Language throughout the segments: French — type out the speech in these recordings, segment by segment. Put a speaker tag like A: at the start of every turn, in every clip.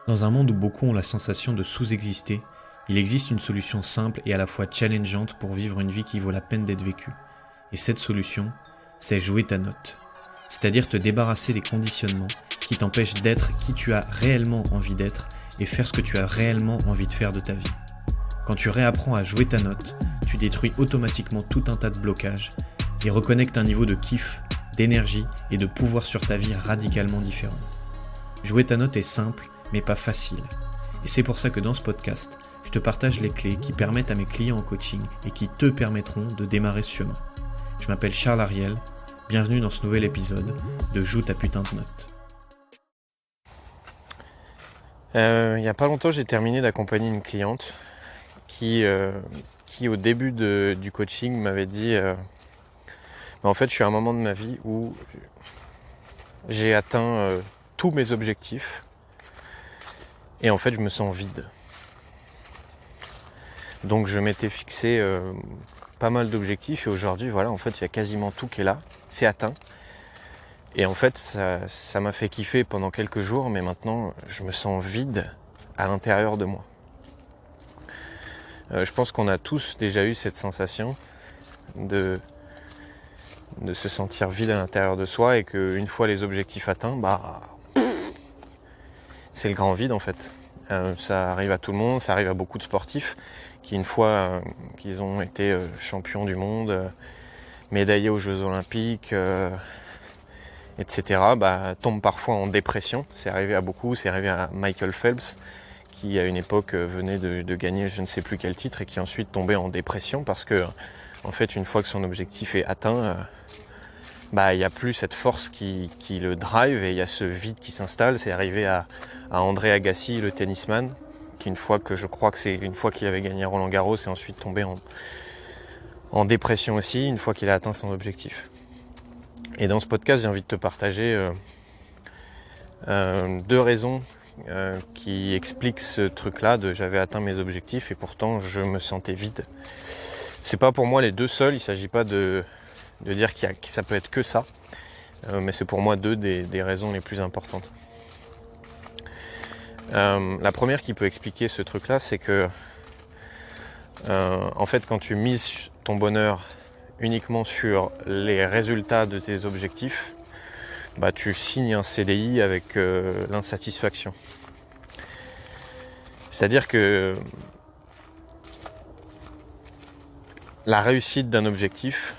A: Dans un monde où beaucoup ont la sensation de sous-exister, il existe une solution simple et à la fois challengeante pour vivre une vie qui vaut la peine d'être vécue. Et cette solution, c'est jouer ta note. C'est-à-dire te débarrasser des conditionnements qui t'empêchent d'être qui tu as réellement envie d'être et faire ce que tu as réellement envie de faire de ta vie. Quand tu réapprends à jouer ta note, tu détruis automatiquement tout un tas de blocages et reconnectes un niveau de kiff, d'énergie et de pouvoir sur ta vie radicalement différent. Jouer ta note est simple, mais pas facile. Et c'est pour ça que dans ce podcast, je te partage les clés qui permettent à mes clients en coaching et qui te permettront de démarrer ce chemin. Je m'appelle Charles Ariel, bienvenue dans ce nouvel épisode de Joue ta putain de note.
B: Il n'y a pas longtemps, j'ai terminé d'accompagner une cliente qui au début du coaching m'avait dit en fait je suis à un moment de ma vie où j'ai atteint tous mes objectifs et en fait je me sens vide. Donc je m'étais fixé pas mal d'objectifs et aujourd'hui voilà, en fait il y a quasiment tout qui est là, c'est atteint. Et en fait ça m'a fait kiffer pendant quelques jours, mais maintenant je me sens vide à l'intérieur de moi. Je pense qu'on a tous déjà eu cette sensation de se sentir vide à l'intérieur de soi et qu'une fois les objectifs atteints, c'est le grand vide en fait. Ça arrive à tout le monde, ça arrive à beaucoup de sportifs qui une fois qu'ils ont été champions du monde, médaillés aux Jeux Olympiques, etc., tombent parfois en dépression. C'est arrivé à beaucoup, c'est arrivé à Michael Phelps qui à une époque venait de gagner je ne sais plus quel titre et qui ensuite tombait en dépression parce que en fait une fois que son objectif est atteint, il n'y a plus cette force qui le drive et il y a ce vide qui s'installe. C'est arrivé à André Agassi, le tennisman, qui une fois qu'il avait gagné Roland Garros et ensuite tombé en dépression aussi, une fois qu'il a atteint son objectif. Et dans ce podcast, j'ai envie de te partager deux raisons qui expliquent ce truc-là de j'avais atteint mes objectifs et pourtant je me sentais vide. C'est pas pour moi les deux seuls, il ne s'agit pas de dire que ça peut être que ça, mais c'est pour moi deux des raisons les plus importantes. La première qui peut expliquer ce truc-là, c'est que en fait quand tu mises ton bonheur uniquement sur les résultats de tes objectifs, tu signes un CDI avec l'insatisfaction. C'est-à-dire que la réussite d'un objectif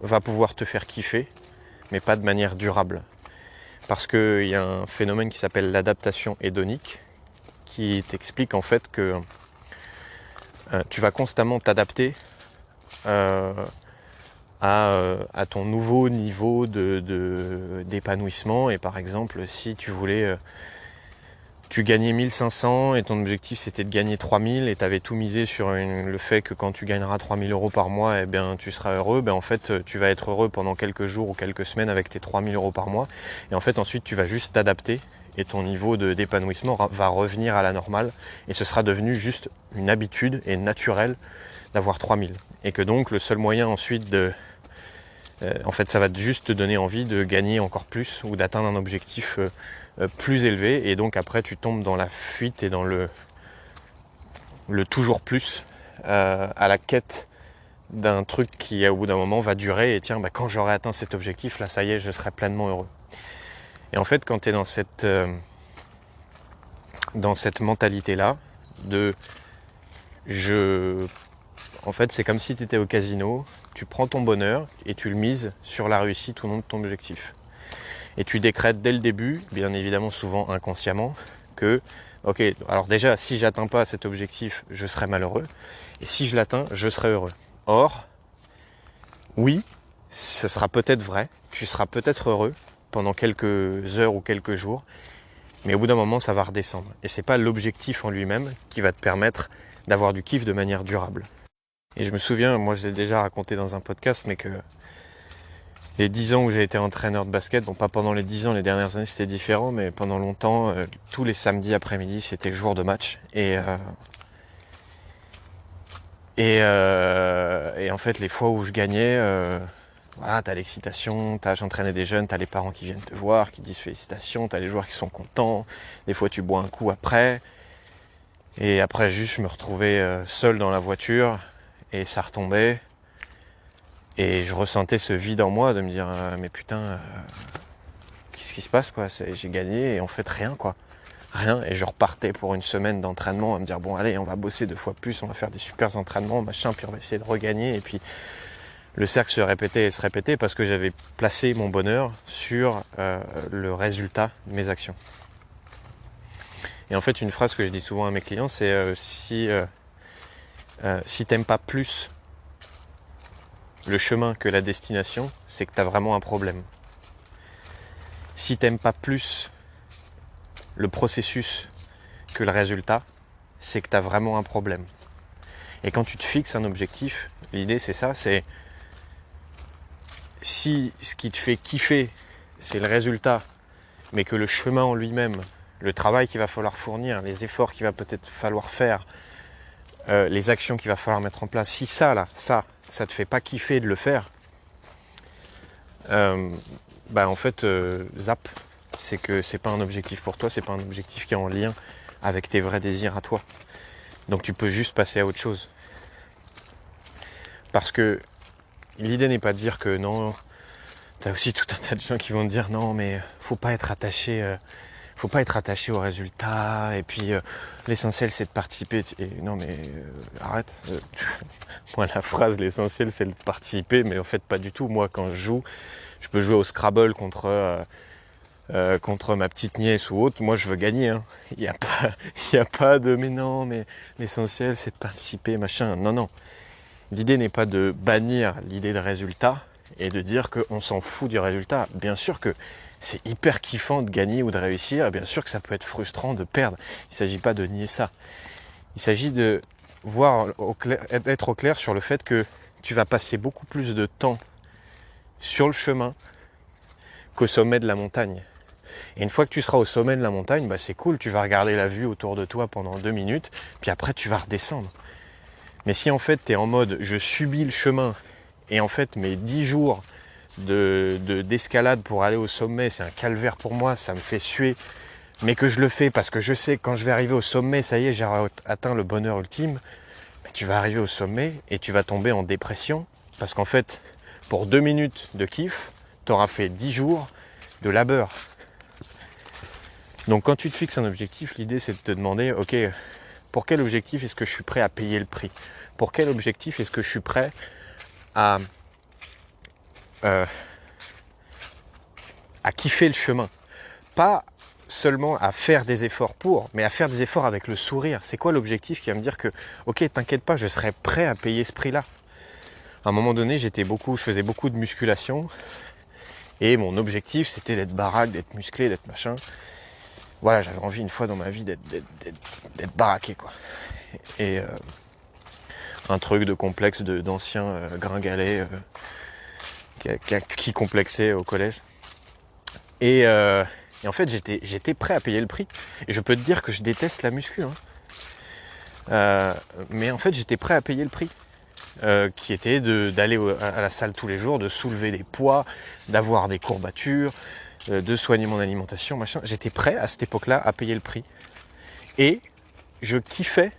B: va pouvoir te faire kiffer, mais pas de manière durable. Parce qu'il y a un phénomène qui s'appelle l'adaptation hédonique, qui t'explique en fait que tu vas constamment t'adapter à ton nouveau niveau d'épanouissement. Et par exemple, si tu gagnais 1500 et ton objectif c'était de gagner 3000 et tu avais tout misé sur le fait que quand tu gagneras 3000 euros par mois, tu seras heureux, en fait tu vas être heureux pendant quelques jours ou quelques semaines avec tes 3000 euros par mois et en fait ensuite tu vas juste t'adapter et ton niveau d'épanouissement va revenir à la normale et ce sera devenu juste une habitude et naturel d'avoir 3000 et que donc le seul moyen ensuite en fait ça va juste te donner envie de gagner encore plus ou d'atteindre un objectif plus élevé et donc après tu tombes dans la fuite et dans le toujours plus à la quête d'un truc qui au bout d'un moment va durer et tiens quand j'aurai atteint cet objectif là ça y est je serai pleinement heureux. Et en fait quand tu es dans cette mentalité là en fait c'est comme si tu étais au casino, tu prends ton bonheur et tu le mises sur la réussite ou non de ton objectif. Et tu décrètes dès le début, bien évidemment souvent inconsciemment, que ok, alors déjà si j'atteins pas cet objectif, je serai malheureux, et si je l'atteins, je serai heureux. Or, oui, ce sera peut-être vrai, tu seras peut-être heureux pendant quelques heures ou quelques jours, mais au bout d'un moment ça va redescendre. Et c'est pas l'objectif en lui-même qui va te permettre d'avoir du kiff de manière durable. Et je me souviens, moi je l'ai déjà raconté dans un podcast, mais que les 10 ans où j'ai été entraîneur de basket, pas pendant les 10 ans, les dernières années c'était différent, mais pendant longtemps, tous les samedis après-midi c'était jour de match. Et en fait les fois où je gagnais, voilà, tu as l'excitation, j'entraînais des jeunes, tu as les parents qui viennent te voir, qui disent félicitations, tu as les joueurs qui sont contents, des fois tu bois un coup après. Et après juste je me retrouvais seul dans la voiture et ça retombait. Et je ressentais ce vide en moi de me dire mais putain, qu'est-ce qui se passe quoi, j'ai gagné et en fait rien quoi. Rien, et je repartais pour une semaine d'entraînement à me dire bon allez on va bosser 2 fois plus, on va faire des super entraînements, machin, puis on va essayer de regagner, et puis le cercle se répétait et se répétait parce que j'avais placé mon bonheur sur le résultat de mes actions. Et en fait une phrase que je dis souvent à mes clients c'est si t'aimes pas plus le chemin que la destination, c'est que t'as vraiment un problème. Si t'aimes pas plus le processus que le résultat, c'est que tu as vraiment un problème. Et quand tu te fixes un objectif, l'idée c'est ça, c'est si ce qui te fait kiffer, c'est le résultat, mais que le chemin en lui-même, le travail qu'il va falloir fournir, les efforts qu'il va peut-être falloir faire, les actions qu'il va falloir mettre en place, si ça te fait pas kiffer de le faire, en fait, zap, c'est que c'est pas un objectif pour toi, c'est pas un objectif qui est en lien avec tes vrais désirs à toi. Donc tu peux juste passer à autre chose. Parce que l'idée n'est pas de dire que non, t'as aussi tout un tas de gens qui vont te dire non mais faut pas être attaché au résultat, et puis l'essentiel c'est de participer. Et non mais arrête, moi la phrase l'essentiel c'est de participer, mais en fait pas du tout. Moi quand je joue, je peux jouer au Scrabble contre ma petite nièce ou autre, moi je veux gagner. Hein. Il n'y a pas de mais non, mais l'essentiel c'est de participer, machin. Non. L'idée n'est pas de bannir l'idée de résultat et de dire qu'on s'en fout du résultat. Bien sûr que c'est hyper kiffant de gagner ou de réussir, et bien sûr que ça peut être frustrant de perdre. Il ne s'agit pas de nier ça. Il s'agit de être au clair sur le fait que tu vas passer beaucoup plus de temps sur le chemin qu'au sommet de la montagne. Et une fois que tu seras au sommet de la montagne, c'est cool, tu vas regarder la vue autour de toi pendant 2 minutes, puis après tu vas redescendre. Mais si en fait tu es en mode je subis le chemin, et en fait mes 10 jours d'escalade pour aller au sommet, c'est un calvaire pour moi, ça me fait suer, mais que je le fais parce que je sais que quand je vais arriver au sommet, ça y est, j'ai atteint le bonheur ultime, mais tu vas arriver au sommet et tu vas tomber en dépression, parce qu'en fait, pour 2 minutes de kiff, tu auras fait 10 jours de labeur. Donc quand tu te fixes un objectif, l'idée c'est de te demander, ok, pour quel objectif est-ce que je suis prêt à payer le prix? Pour quel objectif est-ce que je suis prêt à kiffer le chemin? Pas seulement à faire des efforts pour, mais à faire des efforts avec le sourire. C'est quoi l'objectif qui va me dire que, ok, t'inquiète pas, je serai prêt à payer ce prix-là? À un moment donné, je faisais beaucoup de musculation, et mon objectif c'était d'être baraque, d'être musclé, d'être machin. Voilà, j'avais envie une fois dans ma vie d'être baraqué quoi. Et un truc de complexe d'ancien gringalet qui complexait au collège. Et en fait j'étais prêt à payer le prix. Et je peux te dire que je déteste la muscu. Mais en fait j'étais prêt à payer le prix. Qui était d'aller à la salle tous les jours, de soulever des poids, d'avoir des courbatures, de soigner mon alimentation, machin. J'étais prêt à cette époque-là à payer le prix. Et je kiffais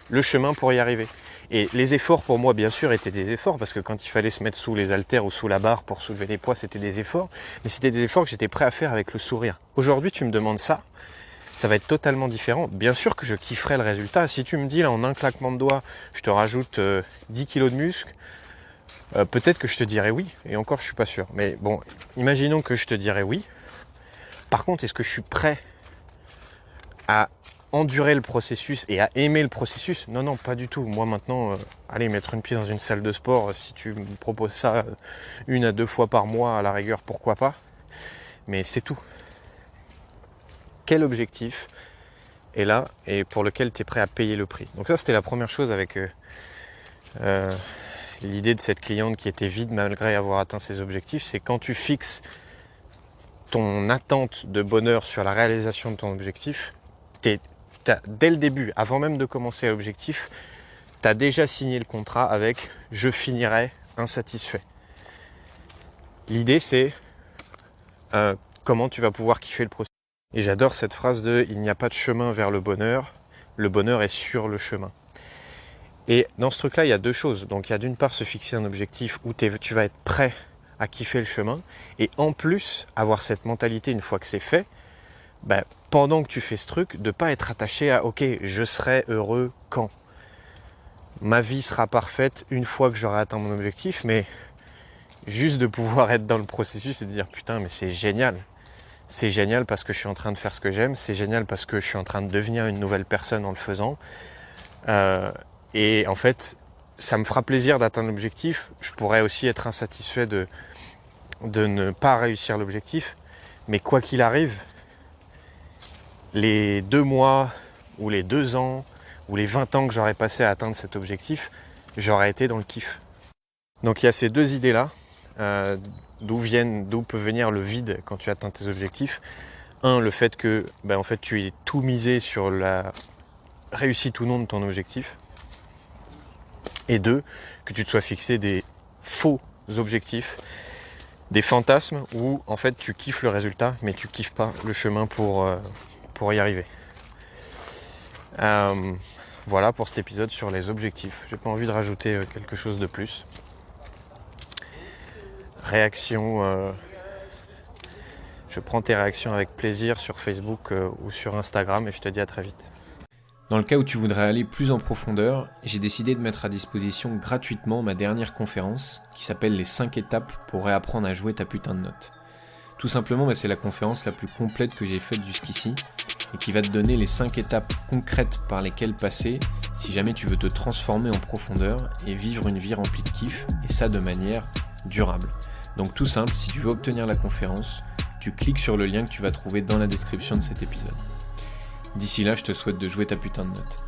B: le chemin pour y arriver. Et les efforts pour moi, bien sûr, étaient des efforts, parce que quand il fallait se mettre sous les haltères ou sous la barre pour soulever les poids, c'était des efforts. Mais c'était des efforts que j'étais prêt à faire avec le sourire. Aujourd'hui, tu me demandes ça, ça va être totalement différent. Bien sûr que je kifferai le résultat. Si tu me dis, là, en un claquement de doigts, je te rajoute 10 kilos de muscle, peut-être que je te dirais oui. Et encore, je suis pas sûr. Mais bon, imaginons que je te dirais oui. Par contre, est-ce que je suis prêt à endurer le processus et à aimer le processus? Non, pas du tout. Moi, maintenant, aller mettre une pied dans une salle de sport, si tu me proposes ça 1 à 2 fois par mois, à la rigueur, pourquoi pas. Mais c'est tout. Quel objectif est là et pour lequel tu es prêt à payer le prix? Donc ça, c'était la première chose avec l'idée de cette cliente qui était vide malgré avoir atteint ses objectifs. C'est quand tu fixes ton attente de bonheur sur la réalisation de ton objectif, dès le début, avant même de commencer l'objectif, tu as déjà signé le contrat avec « je finirai insatisfait ». L'idée, c'est comment tu vas pouvoir kiffer le processus. Et j'adore cette phrase de « il n'y a pas de chemin vers le bonheur est sur le chemin ». Et dans ce truc-là, il y a deux choses. Donc il y a d'une part se fixer un objectif où tu vas être prêt à kiffer le chemin, et en plus avoir cette mentalité une fois que c'est fait, pendant que tu fais ce truc, de ne pas être attaché à « ok, je serai heureux quand ?» Ma vie sera parfaite une fois que j'aurai atteint mon objectif, mais juste de pouvoir être dans le processus et de dire « putain, mais c'est génial !» C'est génial parce que je suis en train de faire ce que j'aime, c'est génial parce que je suis en train de devenir une nouvelle personne en le faisant. Et en fait, ça me fera plaisir d'atteindre l'objectif. Je pourrais aussi être insatisfait de ne pas réussir l'objectif. Mais quoi qu'il arrive, les 2 mois ou les 2 ans ou les 20 ans que j'aurais passé à atteindre cet objectif, j'aurais été dans le kiff. Donc il y a ces deux idées-là. D'où peut venir le vide quand tu atteins tes objectifs. Un, le fait que en fait, tu es tout misé sur la réussite ou non de ton objectif. Et deux, que tu te sois fixé des faux objectifs, des fantasmes où en fait tu kiffes le résultat, mais tu kiffes pas le chemin pour y arriver. Voilà pour cet épisode sur les objectifs. J'ai pas envie de rajouter quelque chose de plus. Réaction, je prends tes réactions avec plaisir sur Facebook ou sur Instagram et je te dis à très vite.
A: Dans le cas où tu voudrais aller plus en profondeur, j'ai décidé de mettre à disposition gratuitement ma dernière conférence qui s'appelle les 5 étapes pour réapprendre à jouer ta putain de note. Tout simplement, c'est la conférence la plus complète que j'ai faite jusqu'ici et qui va te donner les 5 étapes concrètes par lesquelles passer si jamais tu veux te transformer en profondeur et vivre une vie remplie de kiff, et ça de manière durable. Donc tout simple, si tu veux obtenir la conférence, tu cliques sur le lien que tu vas trouver dans la description de cet épisode. D'ici là, je te souhaite de jouer ta putain de note.